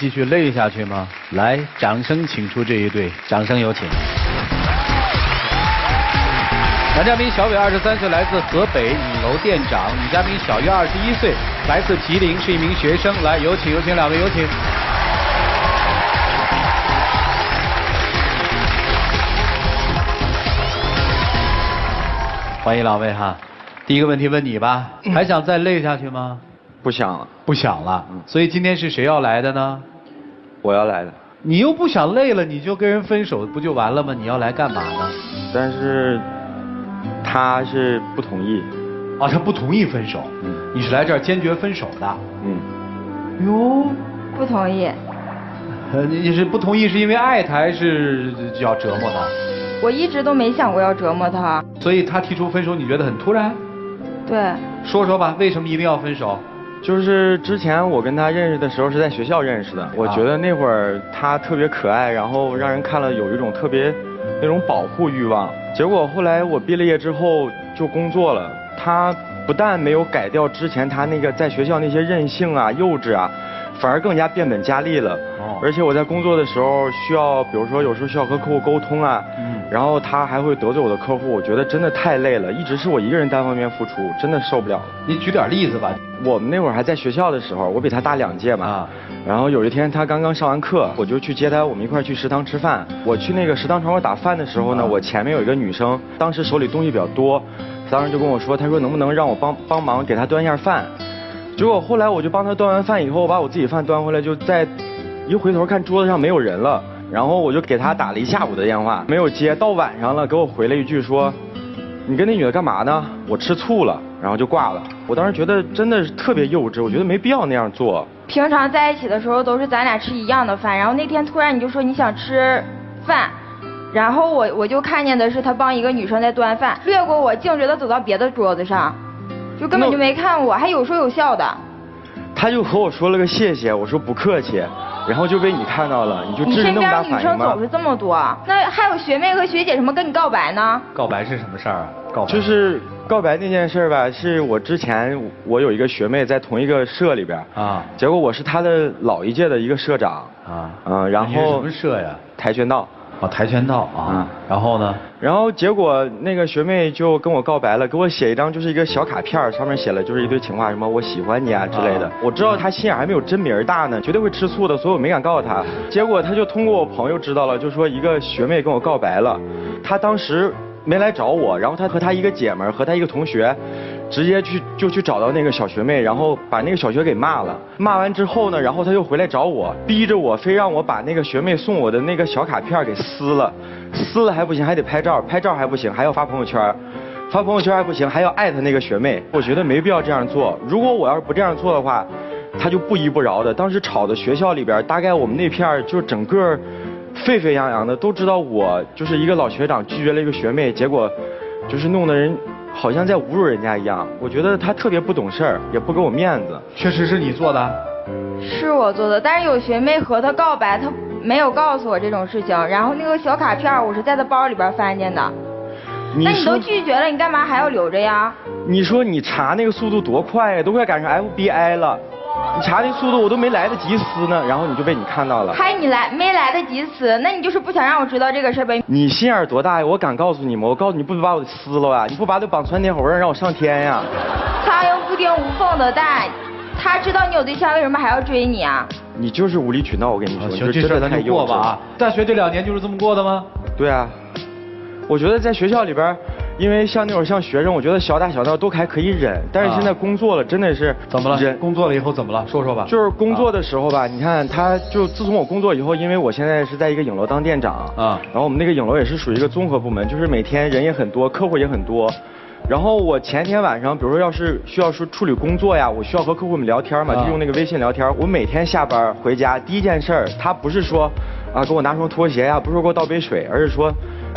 继续累下去吗？来，掌声请出这一对，掌声有请。男嘉宾小伟23岁，来自河北影楼店长；女嘉宾小月21岁，来自吉林，是一名学生。来，有请两位，有请。欢迎两位哈。第一个问题问你吧，还想再累下去吗？不想了，不想了。所以今天是谁要来的呢？我要来的。你又不想累了，你就跟人分手不就完了吗？你要来干嘛呢？但是他是不同意。啊，他不同意分手。你是来这儿坚决分手的。哟，不同意。你是不同意是因为爱他，还是要折磨他？我一直都没想过要折磨他。所以他提出分手，你觉得很突然？对。说说吧，为什么一定要分手？就是之前我跟他认识的时候是在学校认识的，我觉得那会儿他特别可爱，然后让人看了有一种特别那种保护欲望。结果后来我毕了业之后就工作了，他不但没有改掉之前他那个在学校那些任性啊、幼稚啊，反而更加变本加厉了。而且我在工作的时候需要，比如说有时候需要和客户沟通啊，然后他还会得罪我的客户，我觉得真的太累了，一直是我一个人单方面付出，真的受不了了。你举点例子吧。我们那会儿还在学校的时候，我比他大2届嘛，然后有一天他刚刚上完课，我就去接他，我们一块去食堂吃饭。我去那个食堂窗口打饭的时候呢，我前面有一个女生，当时手里东西比较多，当时就跟我说，她说能不能让我帮忙给她端一下饭。结果后来我就帮她端完饭以后，我把我自己饭端回来，就在一回头看桌子上没有人了，然后我就给她打了1下午的电话，没有接，到晚上了给我回了一句说，你跟那女的干嘛呢？我吃醋了，然后就挂了。我当时觉得真的是特别幼稚，我觉得没必要那样做。平常在一起的时候都是咱俩吃一样的饭，然后那天突然你就说你想吃饭，然后我就看见的是他帮一个女生在端饭，略过我，径直的走到别的桌子上，就根本就没看我，还有说有笑的。他就和我说了个谢谢，我说不客气，然后就被你看到了，你就至于那么大反应吗？你身边女生总是这么多，那还有学妹和学姐什么跟你告白呢？告白是什么事儿啊？告白就是告白那件事吧，是我之前我有一个学妹在同一个社里边啊，结果我是她的老一届的一个社长啊，然后什么社呀？跆拳道。哦，跆拳道啊，然后呢？然后结果那个学妹就跟我告白了，给我写一张就是一个小卡片，上面写了就是一堆情话，什么我喜欢你啊之类的。我知道她心眼还没有真名大呢，绝对会吃醋的，所以我没敢告诉她。结果她就通过我朋友知道了，就说一个学妹跟我告白了，她当时没来找我，然后她和她一个姐们儿和她一个同学。直接去找到那个小学妹，然后把那个小学给骂了。骂完之后呢，然后他又回来找我，逼着我非让我把那个学妹送我的那个小卡片给撕了，撕了还不行，还得拍照，拍照还不行，还要发朋友圈，发朋友圈还不行，还要艾特那个学妹。我觉得没必要这样做。如果我要是不这样做的话，他就不依不饶的。当时吵的学校里边，大概我们那片就整个沸沸扬扬的，都知道我就是一个老学长拒绝了一个学妹，结果就是弄得人。好像在侮辱人家一样，我觉得他特别不懂事儿，也不给我面子。确实是你做的？是我做的，但是有学妹和他告白，他没有告诉我这种事情。然后那个小卡片我是在他包里边翻见的。那你都拒绝了，你干嘛还要留着呀？你说你查那个速度多快呀，都快赶上 FBI 了。你查那速度我都没来得及撕呢，然后你就被你看到了。还你没来得及撕，那你就是不想让我知道这个事呗？你心眼多大呀？我敢告诉你吗？我告诉你不把我撕了啊！你不把我绑窜天猴上让我上天呀？苍蝇不叮无缝的蛋，他知道你有对象，为什么还要追你啊？你就是无理取闹，我跟你说，行，这事咱就过吧啊！大学这2年就是这么过的吗？对啊，我觉得在学校里边。因为像那会儿像学生，我觉得小打小闹都还可以忍，但是现在工作了，真的是怎么了？工作了以后怎么了？说说吧。就是工作的时候吧，你看他就自从我工作以后，因为我现在是在一个影楼当店长然后我们那个影楼也是属于一个综合部门，就是每天人也很多，客户也很多。然后我前天晚上，比如说要是需要说处理工作呀，我需要和客户们聊天嘛，就用那个微信聊天。我每天下班回家第一件事儿，他不是说给我拿双拖鞋呀，不是说给我倒杯水，而是说。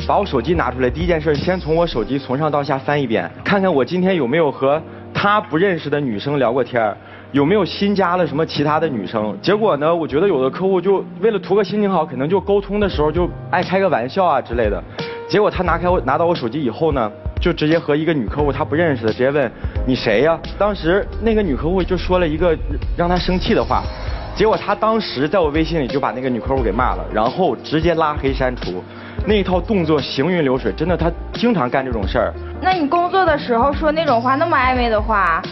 把我手机拿出来，第一件事先从我手机从上到下翻一遍，看看我今天有没有和他不认识的女生聊过天，有没有新加了什么其他的女生。结果呢，我觉得有的客户就为了图个心情好，可能就沟通的时候就爱开个玩笑啊之类的。结果他拿到我手机以后呢，就直接和一个女客户他不认识的直接问你谁呀？当时那个女客户就说了一个让他生气的话。结果他当时在我微信里就把那个女客户给骂了，然后直接拉黑删除。那一套动作行云流水，真的他经常干这种事儿。那你工作的时候说那种话，那么暧昧的话，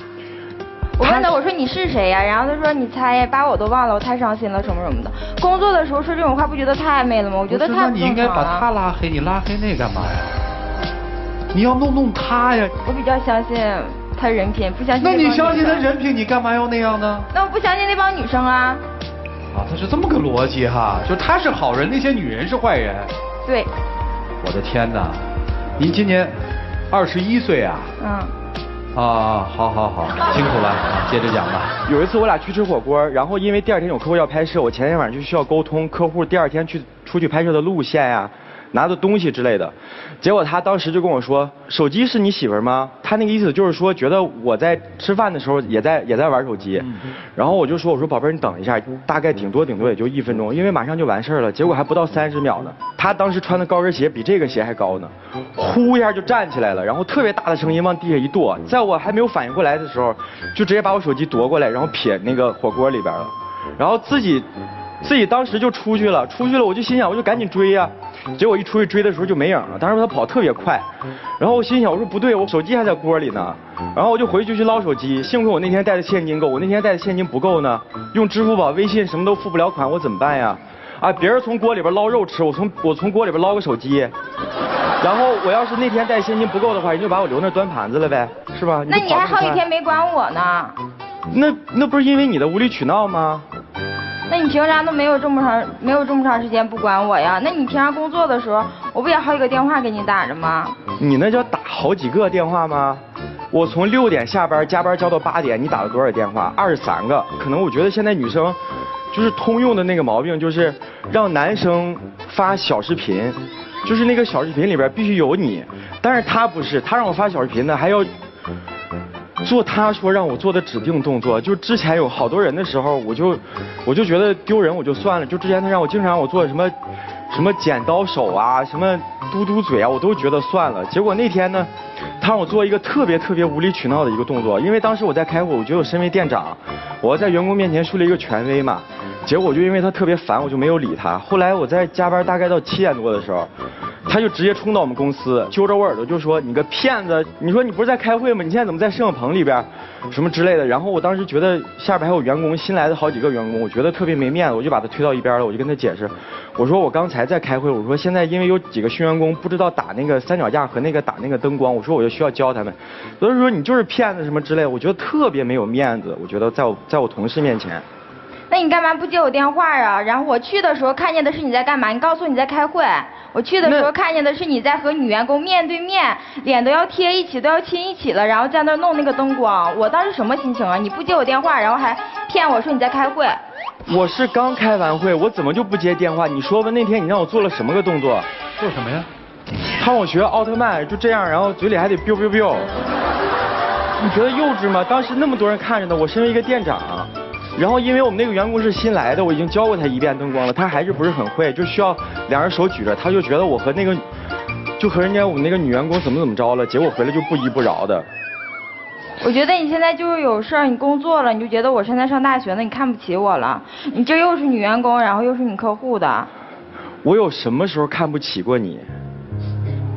我问他，我说你是谁呀？然后他说你猜呀，把我都忘了，我太伤心了什么什么的。工作的时候说这种话，不觉得太暧昧了吗？我觉得太不正常了。你应该把他拉黑，你拉黑那干嘛呀？你要弄他呀。我比较相信他人品，不相信。那你相信他人品，你干嘛要那样呢？那我不相信那帮女生啊。啊，他是这么个逻辑哈，就他是好人，那些女人是坏人。对。我的天哪，您今年21岁啊？嗯。啊，好，辛苦了啊，接着讲吧。有一次我俩去吃火锅，然后因为第二天有客户要拍摄，我前天晚上就需要沟通客户第二天出去拍摄的路线呀、拿的东西之类的。结果他当时就跟我说：“手机是你媳妇儿吗？”他那个意思就是说，觉得我在吃饭的时候也在玩手机。然后我就说：“我说宝贝儿，你等一下，大概顶多也就1分钟，因为马上就完事儿了。”结果还不到30秒呢。他当时穿的高跟鞋比这个鞋还高呢，呼一下就站起来了，然后特别大的声音往地下一跺，在我还没有反应过来的时候，就直接把我手机夺过来，然后撇那个火锅里边了，然后自己当时就出去了，我就心想我就赶紧追呀。结果一出去追的时候就没影了，当时他跑特别快，然后我心想我说不对，我手机还在锅里呢，然后我就回去捞手机，幸亏我那天带的现金够，我那天带的现金不够呢，用支付宝、微信什么都付不了款，我怎么办呀？啊，别人从锅里边捞肉吃，我从锅里边捞个手机，然后我要是那天带现金不够的话，你就把我留那端盘子了呗，是吧？那你还好几天没管我呢。那不是因为你的无理取闹吗？那你平常都没有这么长时间不管我呀？那你平常工作的时候，我不也好几个电话给你打着吗？你那叫打好几个电话吗？我从6点下班，加班交到8点，你打了多少电话？23个。可能我觉得现在女生就是通用的那个毛病，就是让男生发小视频，就是那个小视频里边必须有你，但是他不是，他让我发小视频呢，还要做他说让我做的指定动作。就之前有好多人的时候，我就觉得丢人，我就算了。就之前他让我经常让我做什么剪刀手啊，什么嘟嘟嘴啊，我都觉得算了。结果那天呢，他让我做一个特别无理取闹的一个动作，因为当时我在开会，我觉得我身为店长，我要在员工面前树立一个权威嘛。结果我就因为他特别烦，我就没有理他。后来我在加班大概到7点多的时候，他就直接冲到我们公司，揪着我耳朵就说：“你个骗子！你说你不是在开会吗？你现在怎么在摄影棚里边？什么之类的。”然后我当时觉得下边还有员工，新来的好几个员工，我觉得特别没面子，我就把他推到一边了。我就跟他解释，我说我刚才在开会，我说现在因为有几个新员工不知道打那个三脚架和打那个灯光，我说我就需要教他们。所以说你就是骗子什么之类的，我觉得特别没有面子。我觉得在我同事面前。那你干嘛不接我电话啊？然后我去的时候看见的是你在干嘛？你告诉我你在开会。我去的时候看见的是你在和女员工面对面，脸都要贴一起，都要亲一起了，然后在那弄那个灯光。我当时什么心情啊？你不接我电话，然后还骗我说你在开会。我是刚开完会，我怎么就不接电话？你说吧，那天你让我做了什么个动作？做什么呀？他让我学奥特曼，就这样，然后嘴里还得 biu biu biu。你觉得幼稚吗？当时那么多人看着呢，我身为一个店长。然后因为我们那个员工是新来的，我已经教过他1遍灯光了，他还是不是很会，就需要2人手举着，他就觉得我和那个就和人家我们那个女员工怎么着了，结果回来就不依不饶的。我觉得你现在就是有事儿，你工作了，你就觉得我现在上大学呢，你看不起我了。你这又是女员工，然后又是你客户的。我有什么时候看不起过你？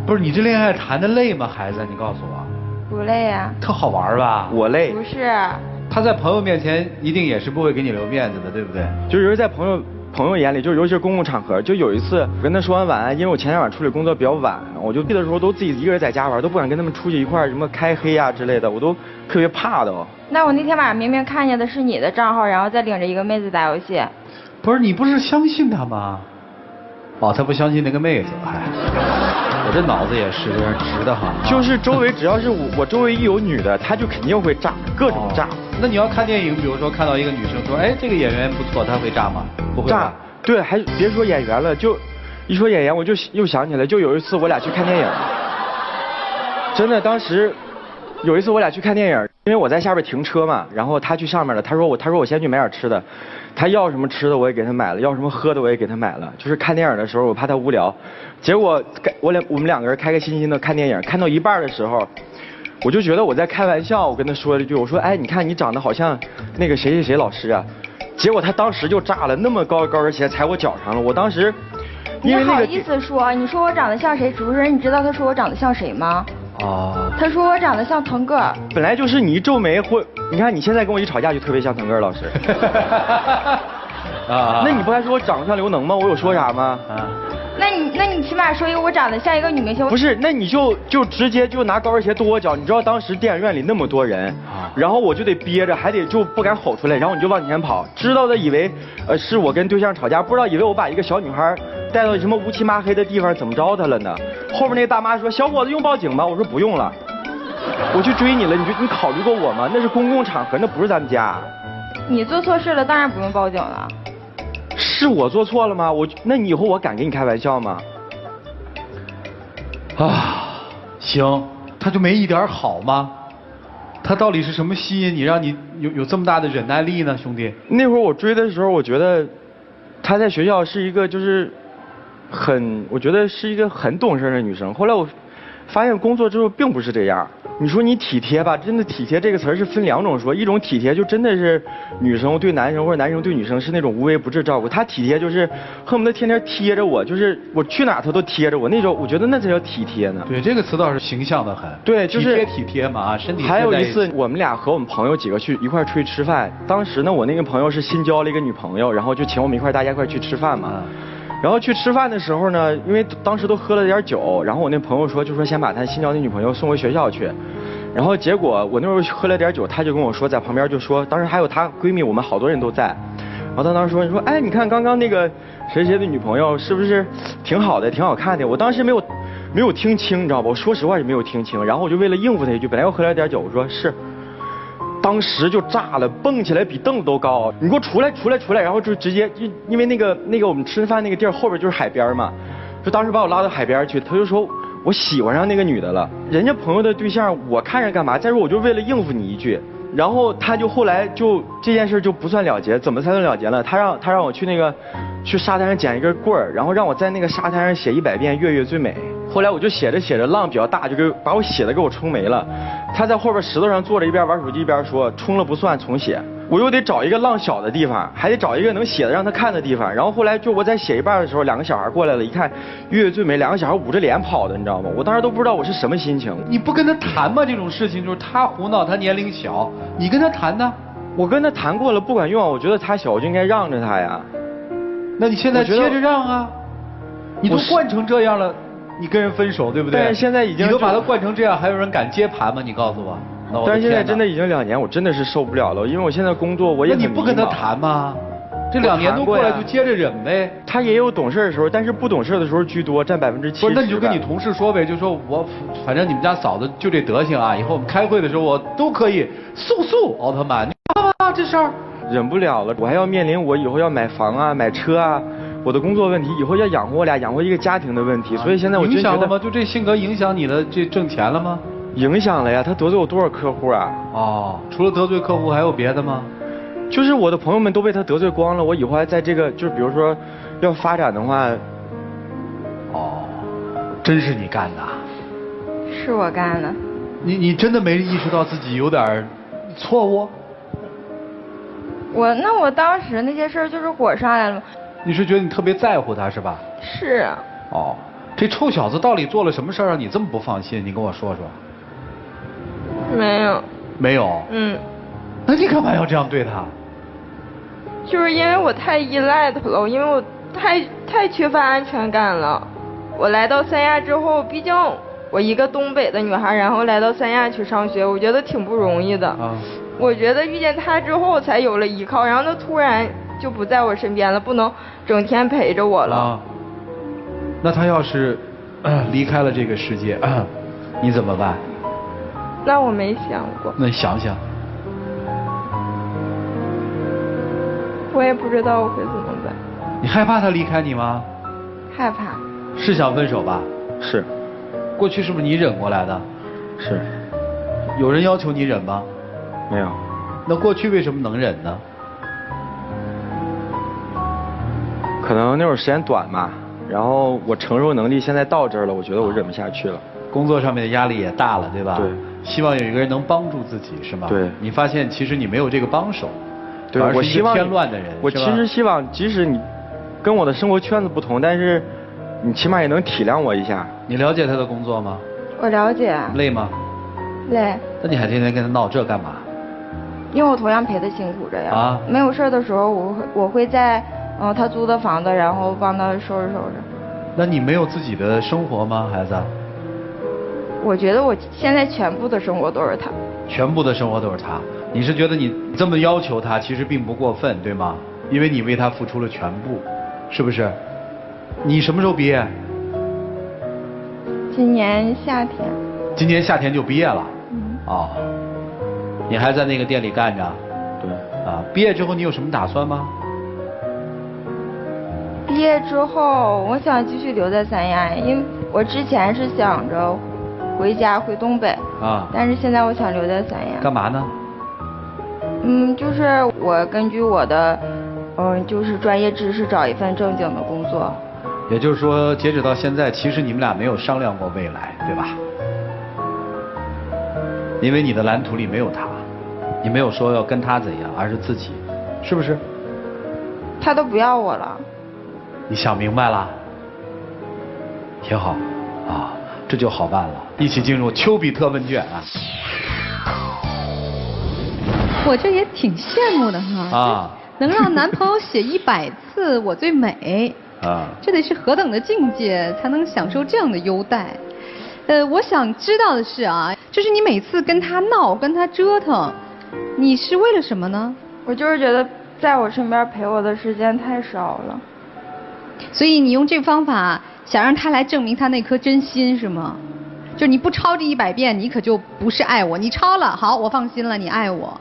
不是你这恋爱谈的累吗，孩子？你告诉我。不累啊。特好玩吧？我累。不是。他在朋友面前一定也是不会给你留面子的，对不对？就是在朋友眼里，就尤其是公共场合，就有一次我跟他说完晚安，因为我前天晚上处理工作比较晚，我就去的时候都自己一个人在家玩，都不敢跟他们出去一块什么开黑啊之类的，我都特别怕的。那我那天晚上明明看见的是你的账号，然后再领着一个妹子打游戏。不是你不是相信他吗？哦，他不相信那个妹子，哎，我这脑子也是有点直的哈。就是周围只要是我周围一有女的，他就肯定会炸，各种炸。那你要看电影，比如说看到一个女生说，哎，这个演员不错，他会炸吗？不会吧？炸，对，还别说演员了，就一说演员，我就又想起来，就有一次我俩去看电影，真的，当时有一次我俩去看电影，因为我在下边停车嘛，然后他去上面了，他说我先去买点吃的，他要什么吃的我也给他买了，要什么喝的我也给他买了，就是看电影的时候我怕他无聊，结果我们2个人开开心心的看电影，看到一半的时候。我就觉得我在开玩笑，我跟他说了一句，我说，哎，你看你长得好像那个谁谁谁老师啊，结果他当时就炸了，那么高跟鞋踩我脚上了，我当时你好意思说？你说我长得像谁？主持人，你知道他说我长得像谁吗？啊，他说我长得像腾格尔。本来就是你一皱眉或，你看你现在跟我一吵架就特别像腾格尔老师。啊，那你不还说我长得像刘能吗？我有说啥吗？啊，那你起码说一个我长得像一个女明星。不是，那你就直接就拿高跟鞋跺我脚。你知道当时电影院里那么多人，然后我就得憋着，还得就不敢吼出来，然后你就往前跑，知道的以为是我跟对象吵架，不知道以为我把一个小女孩带到什么乌漆麻黑的地方怎么着她了呢？后面那个大妈说小伙子用报警吗？我说不用了，我去追你了，你考虑过我吗？那是公共场合，那不是咱们家。你做错事了，当然不用报警了。是我做错了吗？那你以后我敢跟你开玩笑吗？啊，行，他就没一点好吗？他到底是什么吸引你，让你有这么大的忍耐力呢，兄弟？那会儿我追的时候，我觉得他在学校是一个就是我觉得是一个很懂事的女生。后来我发现工作之后并不是这样。你说你体贴吧，真的体贴这个词儿是分两种说，一种体贴就真的是女生对男生或者男生对女生是那种无微不至照顾，他体贴就是恨不得天天贴着我，就是我去哪他都贴着我那种，我觉得那才叫体贴呢。对，这个词倒是形象的很。对，就是体贴嘛啊，身体。还有一次我们俩和我们朋友几个去一块出去吃饭，当时呢我那个朋友是新交了一个女朋友，然后就请我们大家一块去吃饭嘛。然后去吃饭的时候呢，因为当时都喝了点酒，然后我那朋友就说先把他新交的女朋友送回学校去，然后结果我那时候喝了点酒，他就跟我说在旁边就说，当时还有她闺蜜，我们好多人都在，然后他当时说哎你看刚刚那个谁的女朋友是不是挺好的挺好看的？我当时没有听清，你知道吧？我说实话也没有听清，然后我就为了应付他一句，本来我喝了点酒，我说是。当时就炸了，蹦起来比凳子都高。你给我出来，然后就直接因为那个我们吃饭那个地儿后边就是海边嘛，就当时把我拉到海边去，他就说我喜欢上那个女的了，人家朋友的对象我看着干嘛？再说我就为了应付你一句，然后他就后来就这件事就不算了结，怎么才算了结了？他让我去沙滩上捡一根棍儿，然后让我在那个沙滩上写100遍月月最美。后来我就写着浪比较大，就把我写的给我冲没了。他在后边石头上坐着，一边玩手机一边说冲了不算重写。我又得找一个浪小的地方，还得找一个能写的让他看的地方。然后后来就我在写一半的时候，2个小孩过来了，一看月月最美，2个小孩捂着脸跑的，你知道吗？我当时都不知道我是什么心情。你不跟他谈吗？这种事情就是他胡闹，他年龄小，你跟他谈呢？我跟他谈过了，不管用啊。我觉得他小，我就应该让着他呀。那你现在接着让啊？你都惯成这样了。你跟人分手对不对？但是现在已经你都把他惯成这样，还有人敢接盘吗？你告诉我。但是现在真的已经2年，我真的是受不了了，因为我现在工作我也很迷茫。那你不跟他谈吗？这2年都过来就接着忍呗。他也有懂事的时候，但是不懂事的时候居多，占70%。不是，那你就跟你同事说呗，就说我反正你们家嫂子就这德行啊，以后我们开会的时候我都可以速奥特曼，你知道吗？这事儿忍不了了，我还要面临我以后要买房啊、买车啊。我的工作问题，以后要养活我俩，养活一个家庭的问题，所以现在我影响了吗？就这性格影响你的这挣钱了吗？影响了呀，他得罪我多少客户啊？哦，除了得罪客户还有别的吗？就是我的朋友们都被他得罪光了，我以后还在这个，就是比如说要发展的话。哦，真是你干的？是我干的。你真的没意识到自己有点错误？我当时那些事儿就是火上来了。你是觉得你特别在乎他是吧？是。哦，这臭小子到底做了什么事儿让你这么不放心？你跟我说说。没有。没有？嗯。那你干嘛要这样对他？就是因为我太依赖他了，因为我太缺乏安全感了。我来到三亚之后，毕竟我一个东北的女孩，然后来到三亚去上学，我觉得挺不容易的。啊。我觉得遇见他之后才有了依靠，然后他突然就不在我身边了，不能整天陪着我了。啊，那他要是离开了这个世界，你怎么办？那我没想过。那你想想。我也不知道我会怎么办。你害怕他离开你吗？害怕。是想分手吧？是。过去是不是你忍过来的？是。有人要求你忍吗？没有。那过去为什么能忍呢？可能那会儿时间短嘛，然后我承受能力现在到这儿了，我觉得我忍不下去了。工作上面的压力也大了，对吧？对。希望有一个人能帮助自己，是吗？对。你发现其实你没有这个帮手，对，反而是一个我希望添乱的人。我其实希望，即使你跟我的生活圈子不同，但是你起码也能体谅我一下。你了解他的工作吗？我了解。累吗？累。那你还天天跟他闹这干嘛？因为我同样陪他辛苦着呀。啊。没有事的时候，我会在他租的房子，然后帮他收拾收拾。那你没有自己的生活吗，孩子？我觉得我现在全部的生活都是他。全部的生活都是他。你是觉得你这么要求他，其实并不过分，对吗？因为你为他付出了全部，是不是？你什么时候毕业？今年夏天。今年夏天就毕业了。哦。你还在那个店里干着？对。啊，毕业之后你有什么打算吗？毕业之后，我想继续留在三亚，因为我之前是想着回家回东北。啊。但是现在我想留在三亚。干嘛呢？就是我根据我的，就是专业知识找一份正经的工作。也就是说，截止到现在，其实你们俩没有商量过未来，对吧？因为你的蓝图里没有他，你没有说要跟他怎样，而是自己，是不是？他都不要我了。你想明白了，挺好，啊，这就好办了。一起进入丘比特问卷啊。我这也挺羡慕的哈。啊。能让男朋友写100次我最美。啊。这得是何等的境界才能享受这样的优待？我想知道的是啊，就是你每次跟他闹、跟他折腾，你是为了什么呢？我就是觉得在我身边陪我的时间太少了。所以你用这个方法想让他来证明他那颗真心是吗？就你不抄这100遍，你可就不是爱我；你抄了，好，我放心了，你爱我。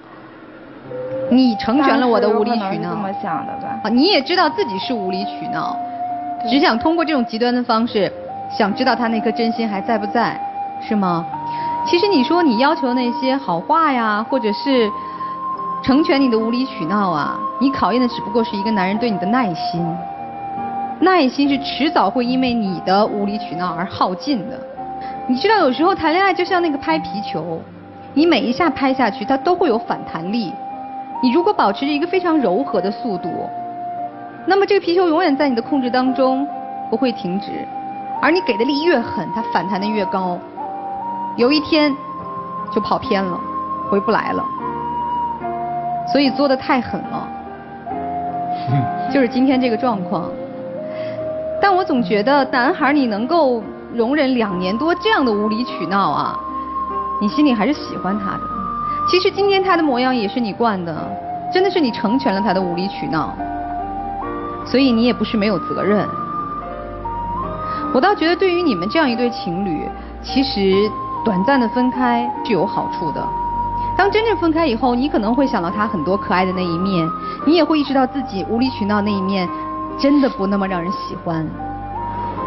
你成全了我的无理取闹。这么想的吧？你也知道自己是无理取闹，只想通过这种极端的方式，想知道他那颗真心还在不在，是吗？其实你说你要求那些好话呀，或者是成全你的无理取闹啊，你考验的只不过是一个男人对你的耐心。耐心是迟早会因为你的无理取闹而耗尽的。你知道有时候谈恋爱就像那个拍皮球，你每一下拍下去它都会有反弹力。你如果保持着一个非常柔和的速度，那么这个皮球永远在你的控制当中不会停止，而你给的力越狠，它反弹的越高，有一天就跑偏了，回不来了。所以作得太狠了，就是今天这个状况。但我总觉得男孩你能够容忍2年多这样的无理取闹啊，你心里还是喜欢他的。其实今天他的模样也是你惯的，真的是你成全了他的无理取闹，所以你也不是没有责任。我倒觉得对于你们这样一对情侣，其实短暂的分开是有好处的。当真正分开以后，你可能会想到他很多可爱的那一面，你也会意识到自己无理取闹那一面真的不那么让人喜欢。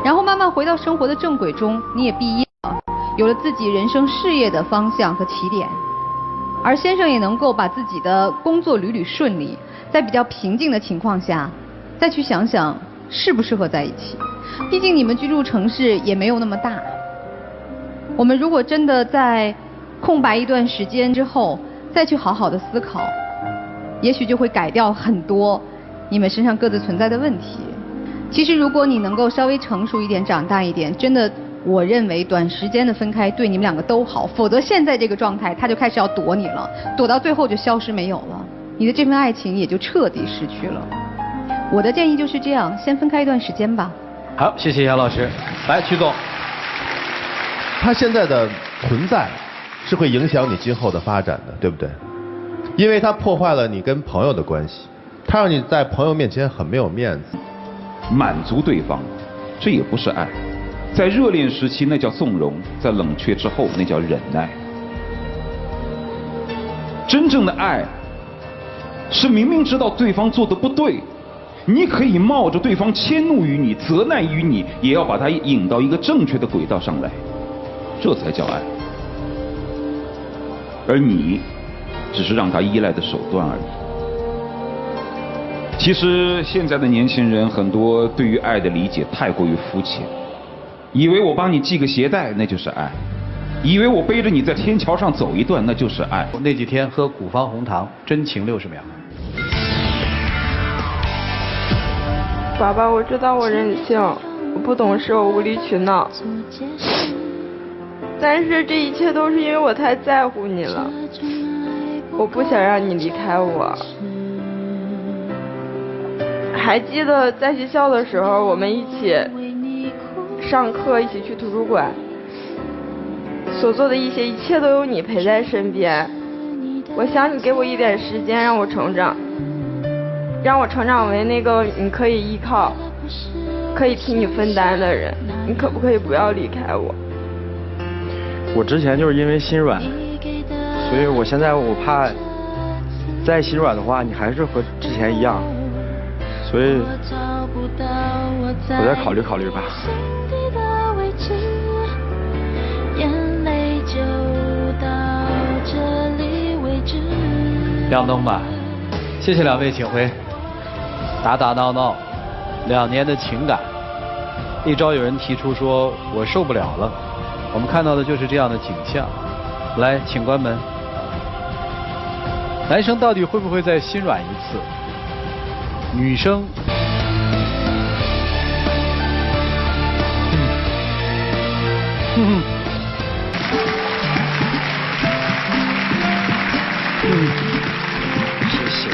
然后慢慢回到生活的正轨中，你也毕业了，有了自己人生事业的方向和起点。而先生也能够把自己的工作屡屡顺利，在比较平静的情况下，再去想想适不适合在一起。毕竟你们居住城市也没有那么大。我们如果真的在空白一段时间之后，再去好好的思考，也许就会改掉很多你们身上各自存在的问题。其实如果你能够稍微成熟一点、长大一点，真的我认为短时间的分开对你们2个都好，否则现在这个状态他就开始要躲你了，躲到最后就消失没有了，你的这份爱情也就彻底失去了。我的建议就是这样，先分开一段时间吧。好，谢谢杨老师。来，曲总。他现在的存在是会影响你今后的发展的，对不对？因为他破坏了你跟朋友的关系，他让你在朋友面前很没有面子。满足对方，这也不是爱。在热恋时期那叫纵容，在冷却之后那叫忍耐。真正的爱是明明知道对方做的不对，你可以冒着对方迁怒于你、责难于你，也要把他引到一个正确的轨道上来，这才叫爱。而你只是让他依赖的手段而已。其实现在的年轻人很多对于爱的理解太过于肤浅，以为我帮你系个鞋带那就是爱，以为我背着你在天桥上走一段那就是爱。那几天喝古方红糖，真情60秒。爸爸，我知道我任性，我不懂事，我无理取闹，但是这一切都是因为我太在乎你了，我不想让你离开我。还记得在学校的时候，我们一起上课，一起去图书馆，所做的一切都有你陪在身边。我想你给我一点时间，让我成长，让我成长为那个你可以依靠、可以替你分担的人。你可不可以不要离开我？我之前就是因为心软，所以我现在我怕再心软的话，你还是和之前一样，所以我再考虑考虑吧。亮灯吧，谢谢两位，请回。打打闹闹，2年的情感，一朝有人提出说我受不了了，我们看到的就是这样的景象。来，请关门。男生到底会不会再心软一次？女生，谢谢。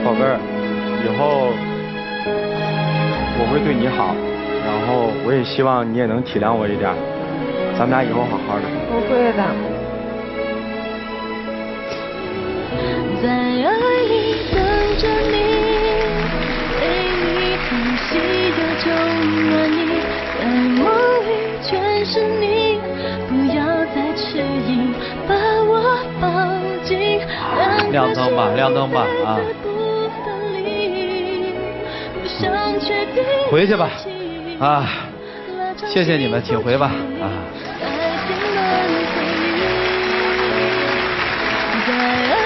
宝贝儿，以后我会对你好，然后我也希望你也能体谅我一点，咱们俩以后好好的。不会的。在爱里等着你，对你呼吸着就暖你，在梦里全是你，不要再迟疑，把我抱紧。亮灯吧，亮灯吧啊！回去吧，啊！谢谢你们，请回吧，啊！在爱